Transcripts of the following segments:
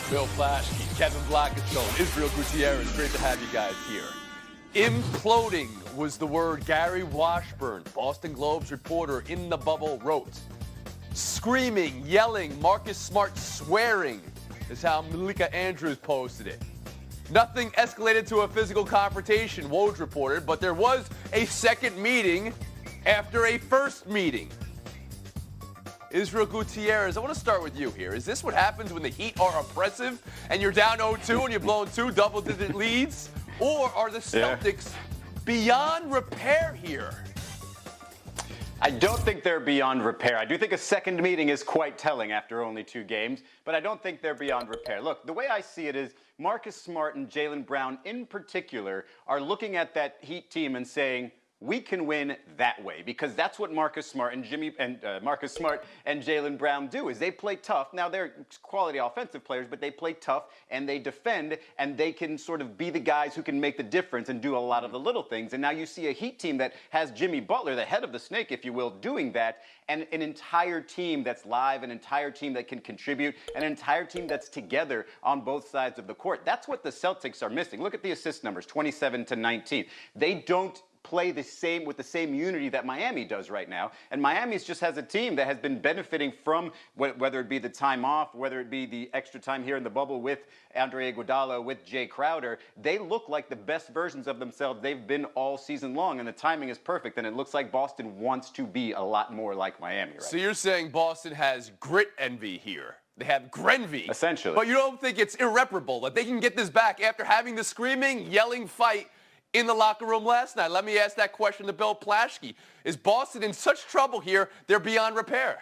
Bill Plaschke, Kevin Blackistone, Israel Gutierrez, great to have you guys here. Imploding was the word Gary Washburn, Boston Globe's reporter in the bubble, wrote. Screaming, yelling, Marcus Smart swearing is how Malika Andrews posted it. Nothing escalated to a physical confrontation, Woj reported, but there was a second meeting after a first meeting. Israel Gutierrez, I want to start with you here. Is this what happens when the Heat are oppressive and you're down 0-2 and you're blowing two double-digit leads? Or are the Celtics beyond repair here? I don't think they're beyond repair. I do think a second meeting is quite telling after only 2 games, but I don't think they're beyond repair. Look, the way I see it is Marcus Smart and Jaylen Brown in particular are looking at that Heat team and saying, we can win that way, because that's what Marcus Smart and Jaylen Brown do, is they play tough. Now, they're quality offensive players, but they play tough and they defend, and they can sort of be the guys who can make the difference and do a lot of the little things. And now you see a Heat team that has Jimmy Butler, the head of the snake, if you will, doing that, and an entire team that's live, an entire team that can contribute, an entire team that's together on both sides of the court. That's what the Celtics are missing. Look at the assist numbers, 27-19. They don't play with the same unity that Miami does right now. And Miami just has a team that has been benefiting from whether it be the time off, whether it be the extra time here in the bubble with Andre Iguodala, with Jay Crowder. They look like the best versions of themselves they've been all season long, and the timing is perfect. And it looks like Boston wants to be a lot more like Miami right now. So you're saying Boston has grit envy here. They have Grenvy. Essentially. But you don't think it's irreparable, that they can get this back after having the screaming, yelling fight in the locker room last night? Let me ask that question to Bill Plaschke. Is Boston in such trouble here, they're beyond repair?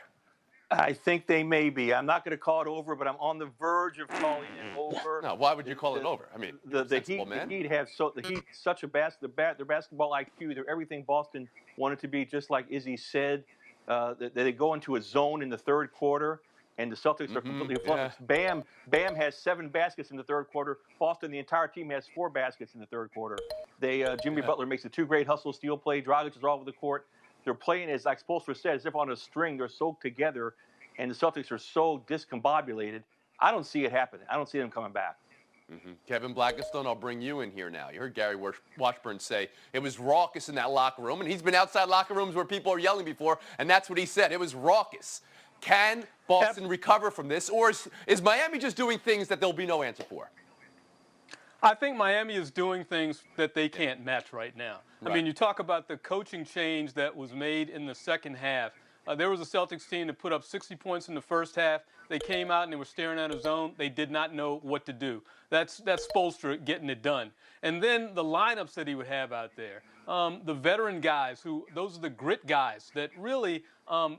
I think they may be. I'm not going to call it over, but I'm on the verge of calling it over. No, why would you call it over? I mean, the Heat have such a their basketball IQ. They're everything Boston wanted to be, just like Izzy said. They go into a zone in the third quarter, and the Celtics are completely flustered. Yeah. Bam has 7 baskets in the third quarter. Boston, the entire team, has 4 baskets in the third quarter. Jimmy Butler makes the 2 great hustle steal play. Dragic is all over the court. They're playing, as like Spoelstra said, as if on a string. They're so together, and the Celtics are so discombobulated. I don't see it happening. I don't see them coming back. Kevin Blackistone, I'll bring you in here now. You heard Gary Washburn say it was raucous in that locker room, and he's been outside locker rooms where people are yelling before, and that's what he said. It was raucous. Can Boston recover from this, or is Miami just doing things that there'll be no answer for? I think Miami is doing things that they can't match right now. Right. I mean, you talk about the coaching change that was made in the second half. There was a Celtics team that put up 60 points in the first half. They came out and they were staring at a zone. They did not know what to do. That's Spoelstra getting it done. And then the lineups that he would have out there, the veteran guys, those are the grit guys that really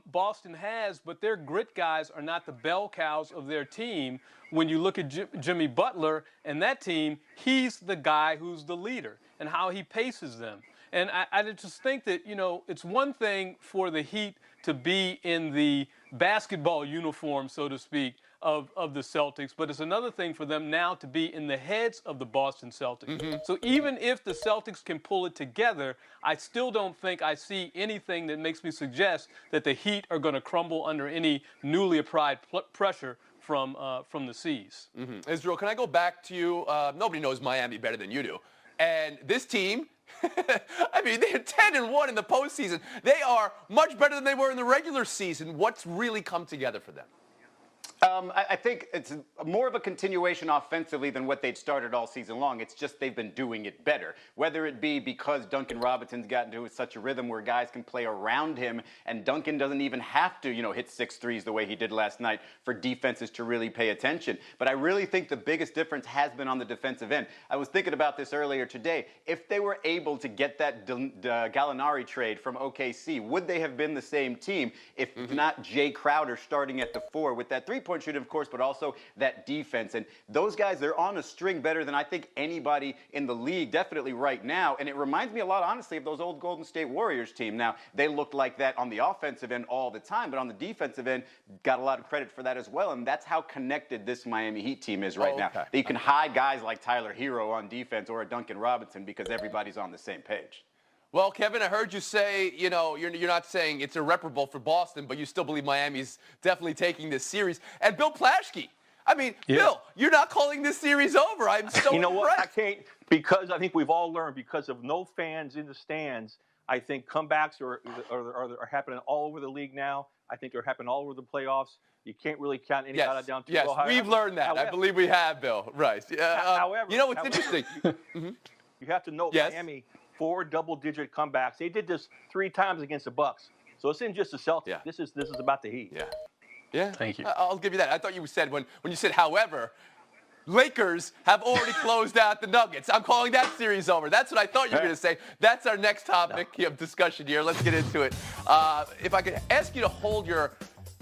Boston has, but their grit guys are not the bell cows of their team. When you look at Jimmy Butler and that team, he's the guy who's the leader and how he paces them. And I just think that, it's one thing for the Heat to be in the basketball uniform, so to speak, of the Celtics, but it's another thing for them now to be in the heads of the Boston Celtics. So even if the Celtics can pull it together, I still don't think I see anything that makes me suggest that the Heat are going to crumble under any newly applied pressure from the seas. Israel, can I go back to you? Nobody knows Miami better than you do. And this team, I mean, they're 10-1 in the postseason. They are much better than they were in the regular season. What's really come together for them? I think it's more of a continuation offensively than what they'd started all season long. It's just they've been doing it better. Whether it be because Duncan Robinson's gotten into such a rhythm where guys can play around him, and Duncan doesn't even have to, hit 6 threes the way he did last night for defenses to really pay attention. But I really think the biggest difference has been on the defensive end. I was thinking about this earlier today. If they were able to get that Gallinari trade from OKC, would they have been the same team if not Jay Crowder starting at the 4 with that three-point shooting, of course, but also that defense? And those guys, they're on a string better than I think anybody in the league, definitely right now. And it reminds me a lot, honestly, of those old Golden State Warriors team. Now, they looked like that on the offensive end all the time, but on the defensive end, got a lot of credit for that as well. And that's how connected this Miami Heat team is right now. That you can hide guys like Tyler Hero on defense or a Duncan Robinson because everybody's on the same page. Well, Kevin, I heard you say, you're not saying it's irreparable for Boston, but you still believe Miami's definitely taking this series. And Bill Plaschke, I mean, Bill, you're not calling this series over. I'm so You know what? I impressed. can't, because I think we've all learned, because of no fans in the stands, I think comebacks are happening all over the league now. I think they're happening all over the playoffs. You can't really count anybody down too Yes, low. However, we've learned that. I believe we have, Bill. Right. However, you know what's interesting? You have to note Miami, 4 double-digit comebacks. They did this 3 times against the Bucks. So it's in just the Celtics. Yeah. This is about the Heat. Yeah. Thank you. I'll give you that. I thought you said when you said, however, Lakers have already closed out the Nuggets. I'm calling that series over. That's what I thought you were going to say. That's our next topic of discussion here. Let's get into it. If I could ask you to hold your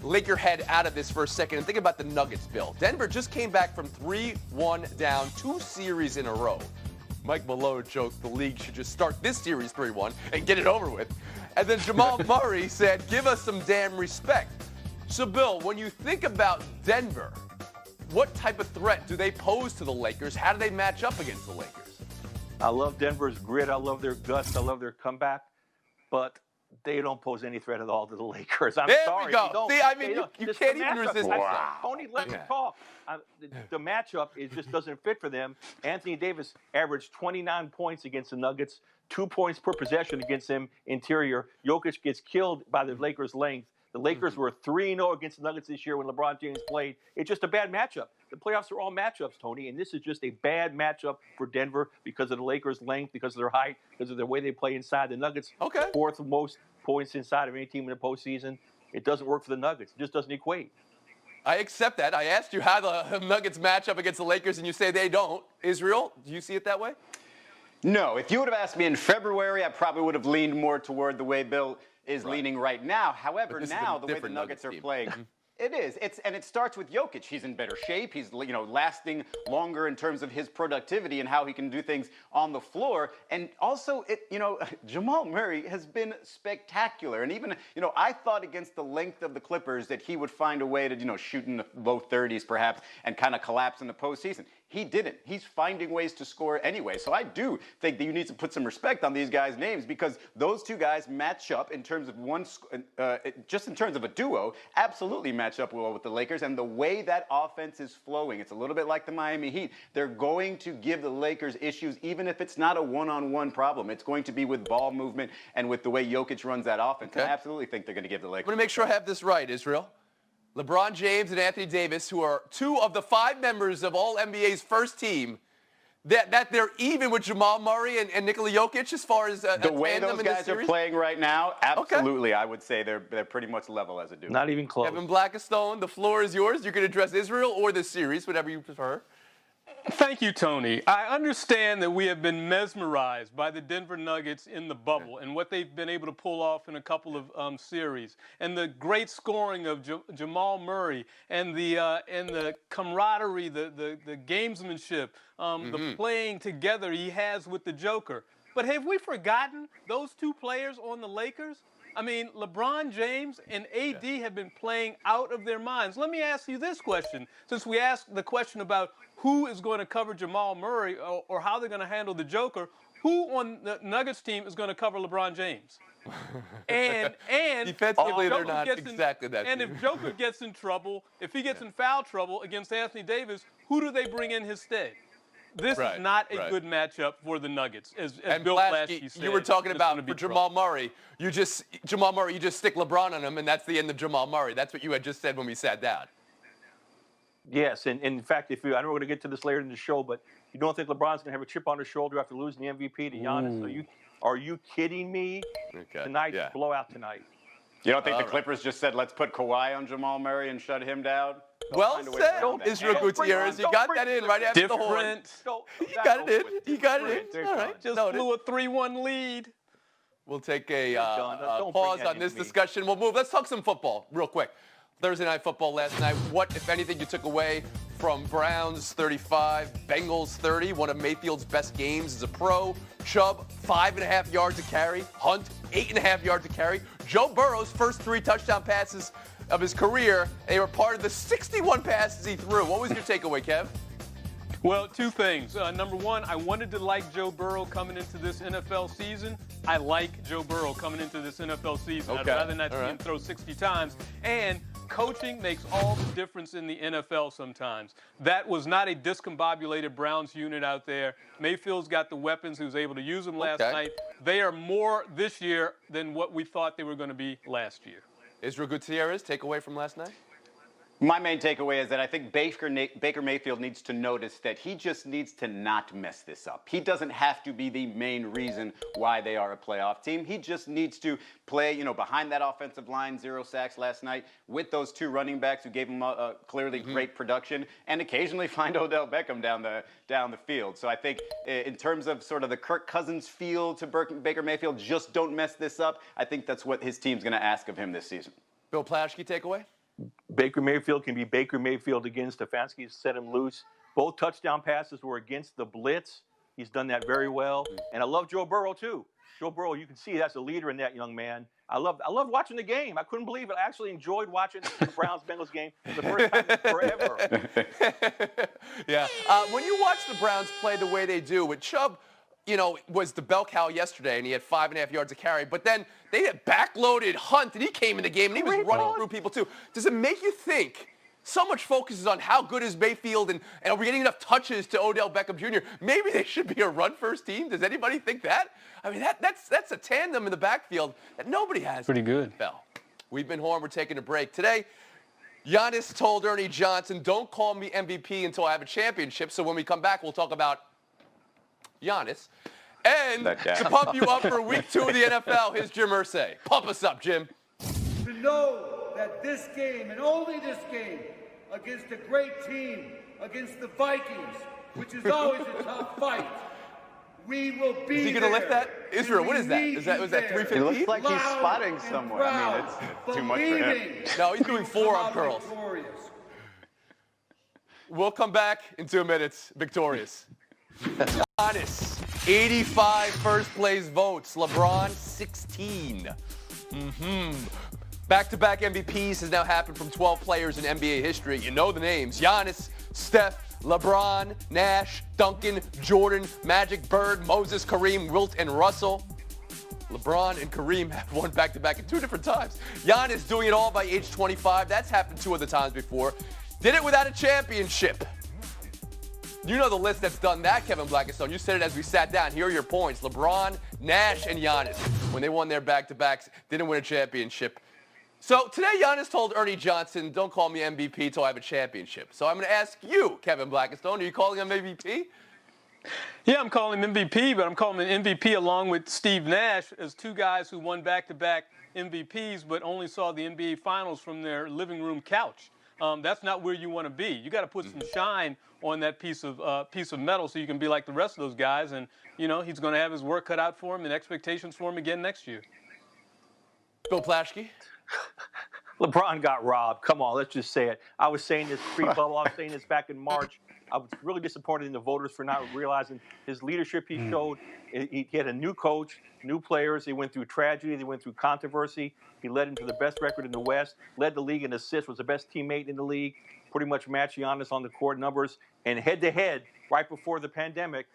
Laker head out of this for a second and think about the Nuggets, Bill. Denver just came back from 3-1 down, 2 series in a row. Mike Malone joked the league should just start this series 3-1 and get it over with. And then Jamal Murray said, give us some damn respect. So, Bill, when you think about Denver, what type of threat do they pose to the Lakers? How do they match up against the Lakers? I love Denver's grit. I love their guts. I love their comeback. But they don't pose any threat at all to the Lakers. I'm sorry. There we go. See, I mean, you can't even resist that. Wow. Tony, let me talk. The matchup just doesn't fit for them. Anthony Davis averaged 29 points against the Nuggets, 2 points per possession against them interior. Jokic gets killed by the Lakers' length. The Lakers were 3-0 against the Nuggets this year when LeBron James played. It's just a bad matchup. The playoffs are all matchups, Tony, and this is just a bad matchup for Denver because of the Lakers' length, because of their height, because of the way they play inside. The Nuggets, fourth most points inside of any team in the postseason. It doesn't work for the Nuggets. It just doesn't equate. I accept that. I asked you how the Nuggets match up against the Lakers, and you say they don't. Israel, do you see it that way? No. If you would have asked me in February, I probably would have leaned more toward the way Bill is leaning right now. However, now the way the Nuggets are playing, it is. And it starts with Jokic. He's in better shape. He's lasting longer in terms of his productivity and how he can do things on the floor. And also, Jamal Murray has been spectacular. And even I thought against the length of the Clippers that he would find a way to shoot in the low 30s perhaps and kind of collapse in the postseason. He didn't. He's finding ways to score anyway. So I do think that you need to put some respect on these guys' names because those two guys match up in terms of just in terms of a duo, absolutely match up well with the Lakers. And the way that offense is flowing, it's a little bit like the Miami Heat. They're going to give the Lakers issues, even if it's not a one-on-one problem. It's going to be with ball movement and with the way Jokic runs that offense. And I absolutely think they're going to give the Lakers. I'm going to make sure I have this right, Israel. LeBron James and Anthony Davis, who are 2 of the 5 members of all NBA's first team, that they're even with Jamal Murray and Nikola Jokic as far as the way those guys are playing right now. Absolutely, I would say they're pretty much level as a duo. Not even close. Kevin Blackistone, the floor is yours. You can address Israel or this series, whatever you prefer. Thank you, Tony. I understand that we have been mesmerized by the Denver Nuggets in the bubble and what they've been able to pull off in a couple of series, and the great scoring of Jamal Murray, and the camaraderie, the gamesmanship, the playing together he has with the Joker. But have we forgotten those 2 players on the Lakers? I mean, LeBron James and AD have been playing out of their minds. Let me ask you this question, since we asked the question about who is going to cover Jamal Murray or how they're going to handle the Joker, who on the Nuggets team is going to cover LeBron James? And defensively, they're not exactly that. And if Joker gets in trouble, if he gets in foul trouble against Anthony Davis, who do they bring in his stead? This is not a good matchup for the Nuggets, as Bill Lasky said. You were talking about for Jamal Murray. You just stick LeBron on him, and that's the end of Jamal Murray. That's what you had just said when we sat down. Yes, and in fact, I know we're going to get to this later in the show, but you don't think LeBron's going to have a chip on his shoulder after losing the MVP to Giannis? Are you kidding me? Tonight's blowout tonight. You don't think the Clippers just said, let's put Kawhi on Jamal Murray and shut him down? Well said, Israel Gutierrez. You got that in right after the horn. You got it in. You got it in. All right. Just blew a 3-1 lead. We'll take a pause on this discussion. We'll move. Let's talk some football real quick. Thursday Night Football last night. What, if anything, you took away from Browns 35, Bengals 30, one of Mayfield's best games as a pro? Chubb, 5.5 yards to carry. Hunt, 8.5 yards to carry. Joe Burrow's first 3 touchdown passes of his career, they were part of the 61 passes he threw. What was your takeaway, Kev? Well, 2 things. Number 1, I wanted to like Joe Burrow coming into this NFL season. I like Joe Burrow coming into this NFL season. I'd rather not see him throw 60 times. And coaching makes all the difference in the NFL sometimes. That was not a discombobulated Browns unit out there. Mayfield's got the weapons. He was able to use them last night. They are more this year than what we thought they were going to be last year. Israel Gutierrez, takeaway from last night? My main takeaway is that I think Baker Mayfield needs to notice that he just needs to not mess this up. He doesn't have to be the main reason why they are a playoff team. He just needs to play, behind that offensive line, 0 sacks last night, with those 2 running backs who gave him clearly great production, and occasionally find Odell Beckham down the field. So I think in terms of sort of the Kirk Cousins feel to Baker Mayfield, just don't mess this up. I think that's what his team's going to ask of him this season. Bill Plaschke, takeaway? Baker Mayfield can be Baker Mayfield again. Stefanski set him loose. Both touchdown passes were against the blitz. He's done that very well. And I love Joe Burrow, too. Joe Burrow, you can see that's a leader in that young man. I love watching the game. I couldn't believe it. I actually enjoyed watching the Browns-Bengals game for the first time in forever. Yeah. When you watch the Browns play the way they do, with Chubb, was the bell cow yesterday, and he had 5.5 yards of carry. But then they had backloaded Hunt, and he came in the game, and he was running through people too. Does it make you think so much focus is on how good is Mayfield, and are we getting enough touches to Odell Beckham Jr.? Maybe they should be a run-first team. Does anybody think that? I mean, that's a tandem in the backfield that nobody has. Pretty good. Bell. We've been Horn. We're taking a break. Today, Giannis told Ernie Johnson, don't call me MVP until I have a championship. So when we come back, we'll talk about Giannis. And to pump you up for week 2 of the NFL, here's Jim Irsay. Pump us up, Jim. To know that this game, and only this game, against a great team, against the Vikings, which is always a tough fight, we will be there. Is he going to lift that? Israel, what is that? Was that 350? It looks like he's spotting somewhere. I mean, it's too much for him. No, he's doing forearm curls. We'll come back in 2 minutes, victorious. Giannis, 85 first-place votes. LeBron, 16. Back-to-back MVPs has now happened from 12 players in NBA history. You know the names. Giannis, Steph, LeBron, Nash, Duncan, Jordan, Magic, Bird, Moses, Kareem, Wilt, and Russell. LeBron and Kareem have won back-to-back at 2 different times. Giannis doing it all by age 25. That's happened 2 other times before. Did it without a championship. You know the list that's done that, Kevin Blackistone. You said it as we sat down. Here are your points. LeBron, Nash, and Giannis, when they won their back-to-backs, didn't win a championship. So today, Giannis told Ernie Johnson, don't call me MVP till I have a championship. So I'm going to ask you, Kevin Blackistone, are you calling him MVP? Yeah, I'm calling him MVP, but I'm calling him MVP along with Steve Nash as 2 guys who won back-to-back MVPs but only saw the NBA Finals from their living room couch. That's not where you want to be. You got to put some shine on that piece of metal so you can be like the rest of those guys. And, he's going to have his work cut out for him and expectations for him again next year. Bill Plaschke? LeBron got robbed. Come on, let's just say it. I was saying this pre-bubble. I was saying this back in March. I was really disappointed in the voters for not realizing his leadership he showed. He had a new coach, new players. They went through tragedy. They went through controversy. He led into the best record in the West, led the league in assists, was the best teammate in the league, pretty much matched Giannis on the court numbers. And head-to-head, right before the pandemic,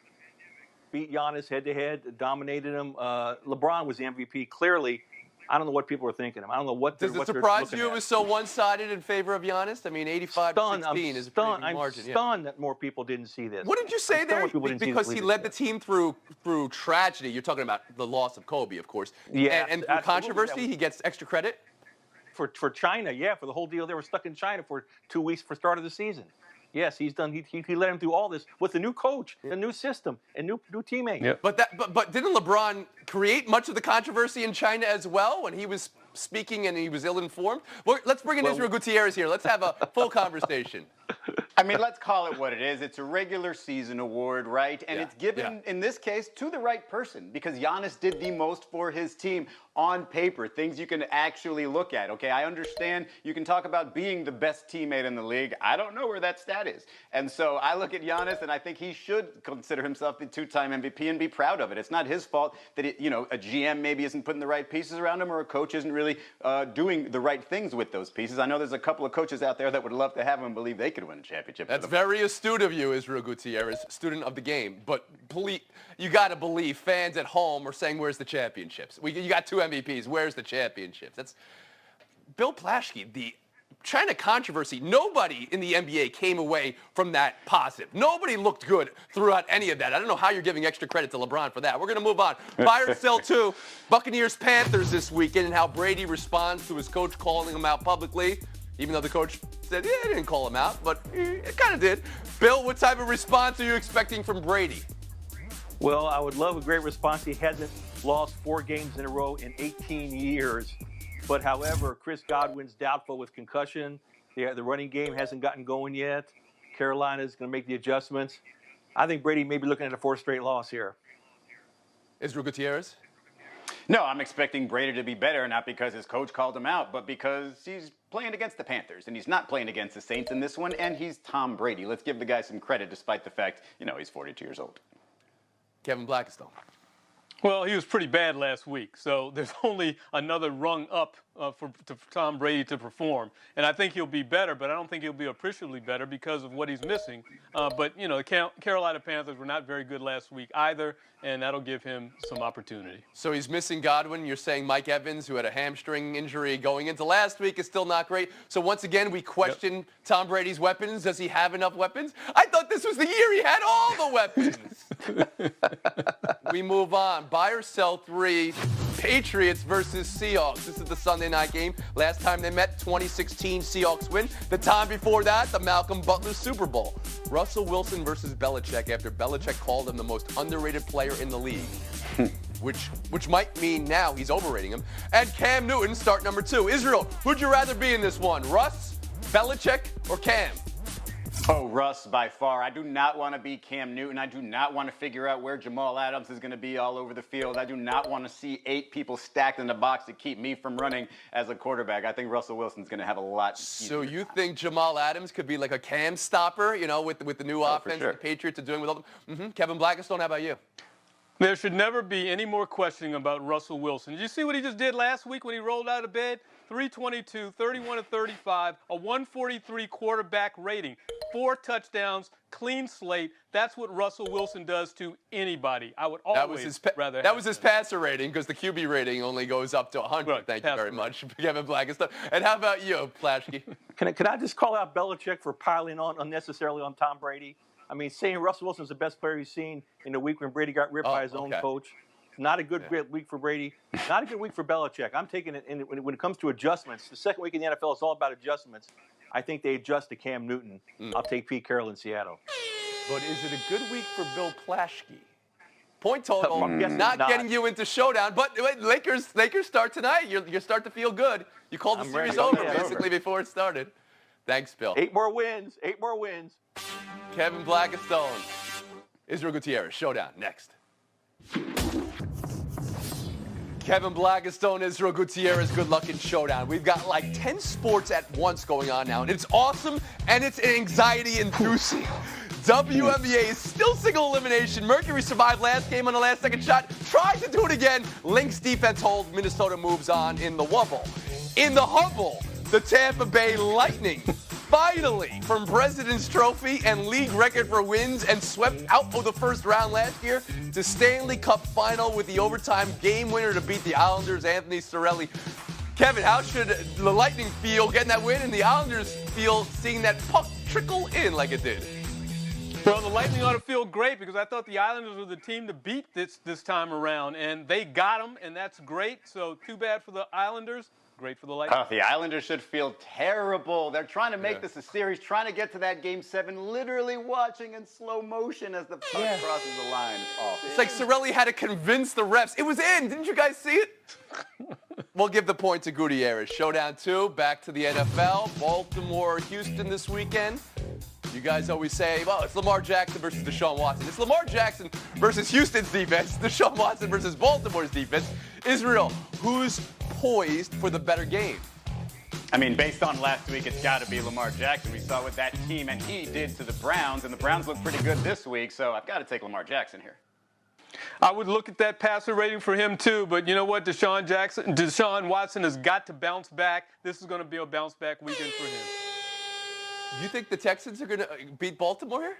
beat Giannis head-to-head, dominated him. LeBron was the MVP, clearly. I don't know what people are thinking of. I don't know what Does it surprise you it was so one-sided in favor of Giannis? I mean, 85-16 is a pretty big margin. I'm stunned that more people didn't see this. What did you say there? Because he led the team through tragedy. You're talking about the loss of Kobe, of course. Yeah, and through controversy, he gets extra credit? For China, yeah, for the whole deal. They were stuck in China for 2 weeks for start of the season. Yes, he's done. He led him through all this with the new coach, the new system, and new teammate. Yep. But didn't LeBron create much of the controversy in China as well when he was speaking and he was ill-informed? Well, let's bring in Israel Gutierrez here. Let's have a full conversation. I mean, let's call it what it is. It's a regular season award, right? And it's given, in this case, to the right person because Giannis did the most for his team on paper, things you can actually look at. Okay, I understand you can talk about being the best teammate in the league. I don't know where that stat is. And so I look at Giannis and I think he should consider himself the 2-time MVP and be proud of it. It's not his fault that, a GM maybe isn't putting the right pieces around him or a coach isn't really doing the right things with those pieces. I know there's a couple of coaches out there that would love to have him and believe they could win a championship. That's very astute of you, Israel Gutierrez, student of the game. But you got to believe fans at home are saying, where's the championships? You got 2 MVPs. Where's the championships? That's Bill Plaschke, the China controversy, nobody in the NBA came away from that positive. Nobody looked good throughout any of that. I don't know how you're giving extra credit to LeBron for that. We're going to move on. Buy or sell two. Buccaneers-Panthers this weekend, and how Brady responds to his coach calling him out publicly, even though the coach said, yeah, he didn't call him out, but it kind of did. Bill, what type of response are you expecting from Brady? Well, I would love a great response. He hasn't lost 4 games in a row in 18 years. But, however, Chris Godwin's doubtful with concussion. The running game hasn't gotten going yet. Carolina's going to make the adjustments. I think Brady may be looking at a 4th straight loss here. Israel Gutierrez? No, I'm expecting Brady to be better, not because his coach called him out, but because he's playing against the Panthers, and he's not playing against the Saints in this one, and he's Tom Brady. Let's give the guy some credit, despite the fact, he's 42 years old. Kevin Blackistone. Well, he was pretty bad last week, so there's only another rung up for Tom Brady to perform. And I think he'll be better, but I don't think he'll be appreciably better because of what he's missing. But, the Carolina Panthers were not very good last week either, and that'll give him some opportunity. So he's missing Godwin. You're saying Mike Evans, who had a hamstring injury going into last week, is still not great. So once again, we question Tom Brady's weapons. Does he have enough weapons? I thought this was the year he had all the weapons. We move on. Buy or sell 3. Patriots versus Seahawks. This is the Sunday night game. Last time they met, 2016 Seahawks win. The time before that, the Malcolm Butler Super Bowl. Russell Wilson versus Belichick after Belichick called him the most underrated player in the league. which might mean now he's overrating him. And Cam Newton, start number 2. Israel, who'd you rather be in this one? Russ, Belichick, or Cam? Oh, Russ, by far. I do not want to be Cam Newton. I do not want to figure out where Jamal Adams is going to be all over the field. I do not want to see 8 people stacked in the box to keep me from running as a quarterback. I think Russell Wilson's going to have a lot easier. So you think Jamal Adams could be like a Cam stopper, with the new offense sure. the Patriots are doing with all them? Kevin Blackistone, how about you? There should never be any more questioning about Russell Wilson. Did you see what he just did last week when he rolled out of bed? 322, 31 of 35, a 143 quarterback rating, 4 touchdowns, clean slate. That's what Russell Wilson does to anybody. I would always rather. That was his passer rating, because the QB rating only goes up to 100. Right, Thank you very much, Kevin Blackistone. And how about you, Plashke? Can I just call out Belichick for piling on unnecessarily on Tom Brady? I mean, saying Russell Wilson's the best player he's seen in the week when Brady got ripped by his own coach. Not a good week for Brady. Not a good week for Belichick. I'm taking it when it comes to adjustments. The second week in the NFL is all about adjustments. I think they adjust to Cam Newton. I'll take Pete Carroll in Seattle. But is it a good week for Bill Plashke? Point total, not getting you into showdown. But Lakers start tonight. You start to feel good. You called the series over basically before it started. Thanks, Bill. 8 more wins. 8 more wins. Kevin Blackistone, Israel Gutierrez, showdown next. Kevin Blackistone, Israel Gutierrez, good luck in showdown. We've got like 10 sports at once going on now, and it's awesome and it's anxiety-inducing. WNBA is still single elimination. Mercury survived last game on the last-second shot. Tried to do it again. Lynx defense holds. Minnesota moves on in the wubble. In the humble, the Tampa Bay Lightning finally from President's Trophy and league record for wins and swept out of the first round last year to Stanley Cup final with the overtime game winner to beat the Islanders, Anthony Cirelli. Kevin, how should the Lightning feel getting that win and the Islanders feel seeing that puck trickle in like it did? Well, the Lightning ought to feel great because I thought the Islanders were the team to beat this time around, and they got them, and that's great. So too bad for the Islanders. Great for the Lightning. The Islanders should feel terrible. They're trying to make this a series, trying to get to that Game 7, literally watching in slow motion as the puck crosses the line. It's like Cirelli had to convince the refs. It was in. Didn't you guys see it? We'll give the point to Gutierrez. Showdown 2, back to the NFL. Baltimore, Houston this weekend. You guys always say, well, it's Lamar Jackson versus Deshaun Watson. It's Lamar Jackson versus Houston's defense. Deshaun Watson versus Baltimore's defense. Israel, who's poised for the better game? I mean, based on last week, it's got to be Lamar Jackson. We saw what that team and he did to the Browns, and the Browns look pretty good this week, so I've got to take Lamar Jackson here. I would look at that passer rating for him too, but you know what? Deshaun Watson has got to bounce back. This is going to be a bounce back weekend for him. You think the Texans are going to beat Baltimore here?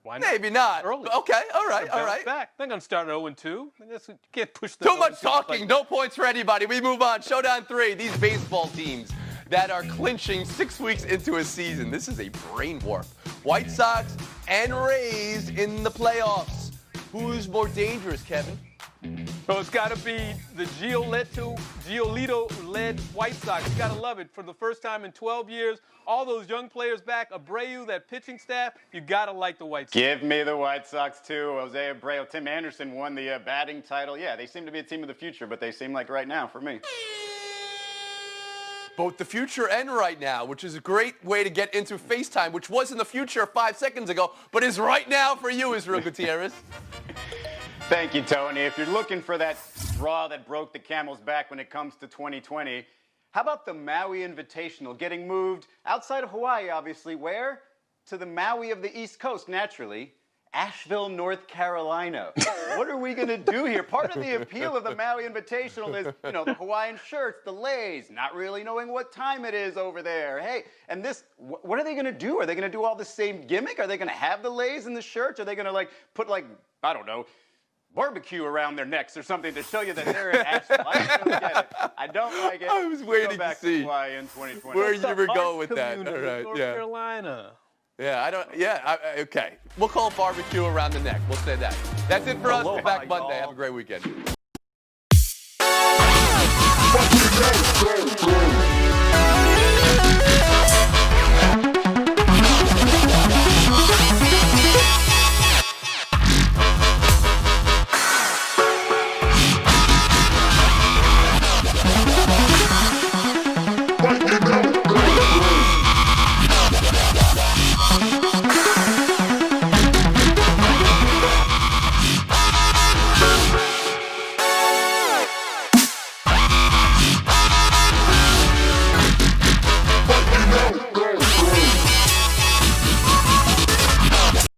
Why not? Maybe not. Early. Okay, all right. Back. They're going to start at 0-2. You can't push Too much talking. No points for anybody. We move on. Showdown 3. These baseball teams. that are clinching 6 weeks into a season. This is a brain warp. White Sox and Rays in the playoffs. Who's more dangerous, Kevin? So it's got to be the Giolito-led White Sox. You got to love it. For the first time in 12 years, all those young players back, Abreu, that pitching staff, you got to like the White Sox. Give me the White Sox, too. Jose Abreu. Tim Anderson won the batting title. Yeah, they seem to be a team of the future, but they seem like right now for me. Both the future and right now, which is a great way to get into FaceTime, which was in the future 5 seconds ago, but is right now for you, Israel Gutierrez. Thank you, Tony. If you're looking for that straw that broke the camel's back when it comes to 2020, how about the Maui Invitational getting moved outside of Hawaii, obviously? Where? To the Maui of the East Coast, naturally. Asheville, North Carolina. What are we going to do here? Part of the appeal of the Maui Invitational is, the Hawaiian shirts, the leis, not really knowing what time it is over there. Hey, and this, what are they going to do? Are they going to do all the same gimmick? Are they going to have the leis and the shirts? Are they going to, put, I don't know, barbecue around their necks or something to show you that they're in Asheville? I don't get it. I don't like it. I was waiting Go back to see Hawaii in 2020. where you were going with that. Community, All right, North yeah. Carolina. Okay. We'll call it barbecue around the neck. We'll say that. That's it for us. We're back Monday. Have a great weekend.